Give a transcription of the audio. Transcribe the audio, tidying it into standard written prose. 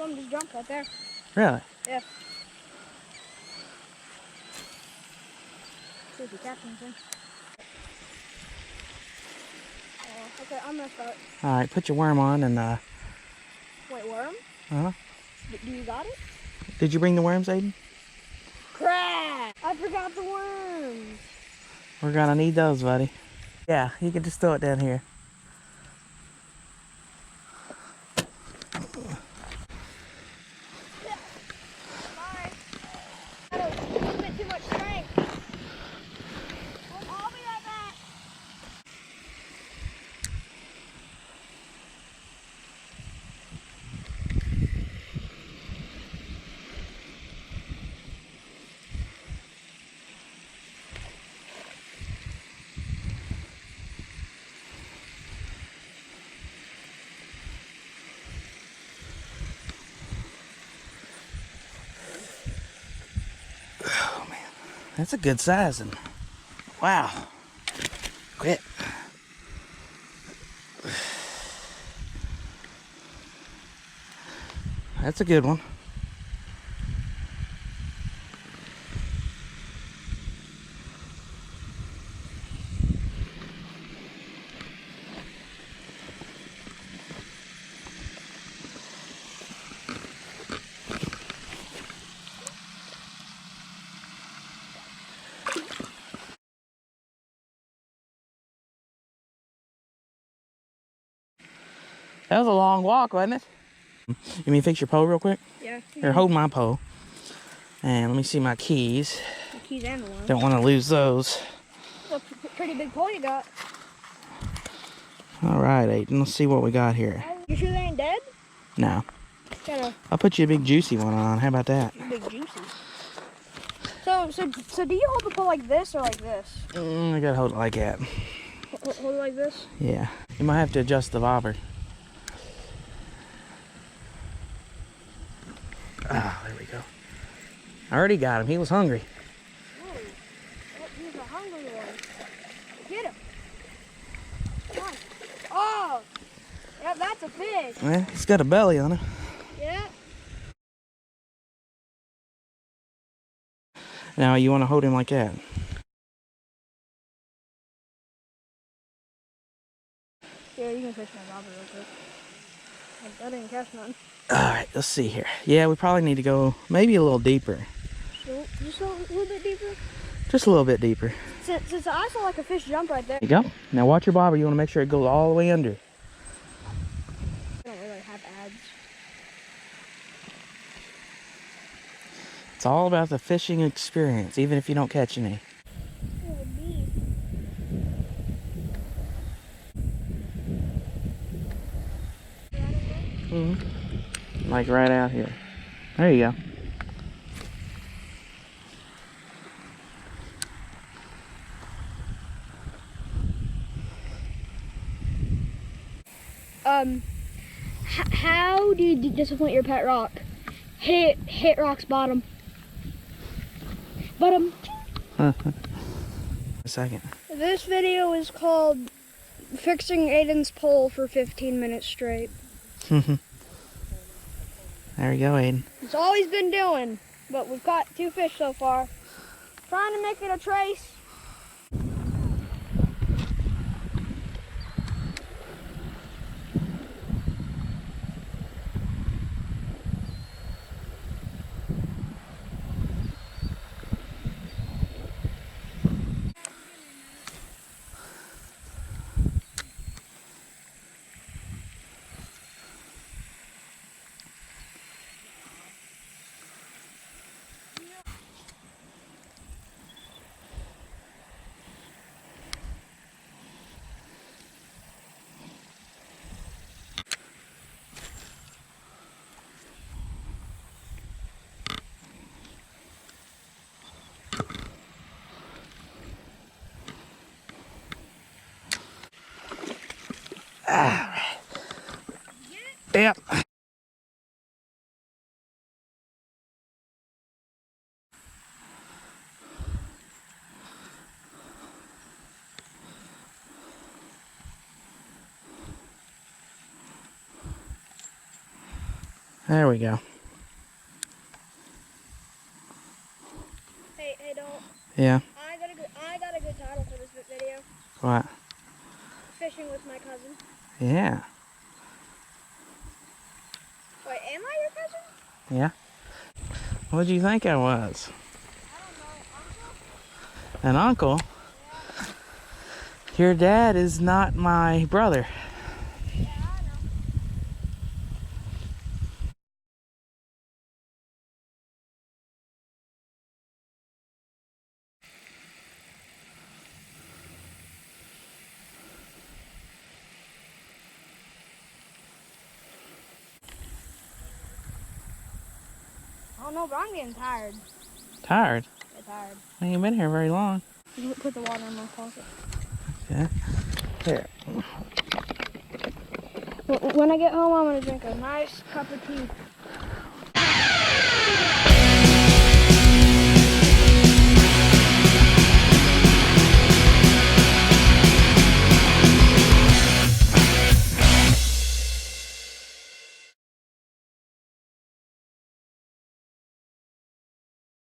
of them just jumped right there. Really? Yeah. See if you catch anything. Oh, okay, I'm gonna start. Alright, put your worm on and Wait, worm? uh-huh. Do you got it? Did you bring the worms, Aiden? Crap! I forgot the worms. We're gonna need those, buddy. Yeah, you can just throw it down here. Sorry. Got a little bit too much strength. I'll be right back. Oh man, that's a good sizing. Wow. Quit. That's a good one. That was a long walk, wasn't it? You mean fix your pole real quick? Yeah. Here, hold my pole. And let me see my keys. The keys and the worm. Don't want to lose those. That's a pretty big pole you got. All right, Aiden, let's see what we got here. You sure they ain't dead? No. Got I'll put you a big juicy one on. How about that? a big juicy. So do you hold the pole like this or like this? I gotta hold it like that. Hold it like this? Yeah. You might have to adjust the bobber. Ah, there we go. I already got him. He was hungry. Oh, he's a hungry one. Get him. Come on. Oh, yeah, that's a fish. Yeah, he's got a belly on him. Yeah. Now you want to hold him like that. Yeah, you can fish my bobber real quick. I didn't catch none. Alright, let's see here. Yeah, we probably need to go maybe a little deeper. Just a little bit deeper? Just a little bit deeper. Since I saw like a fish jump right there. There you go. Now watch your bobber. You want to make sure it goes all the way under. I don't really have ads. It's all about the fishing experience, even if you don't catch any. Oh, bee. Like right out here. There you go. How do you disappoint your pet rock? Hit rock's bottom. Bottom. A second. This video is called Fixing Aiden's Pole for 15 minutes straight. There you go, Aiden. It's all he's been doing, but we've caught 2 fish so far. Trying to make it a trace. Alright. Yep. There we go. Hey, don't. Yeah. I got a good title for this video. What? Fishing with my cousin. Yeah. Wait, am I your cousin? Yeah. What do you think I was? I don't know. Uncle? An uncle? Yeah. Your dad is not my brother. Yeah, I know. I don't know, but I'm getting tired. Tired? I'm tired. I ain't been here very long. You can put the water in my pocket. Yeah. Here. When I get home, I'm gonna drink a nice cup of tea.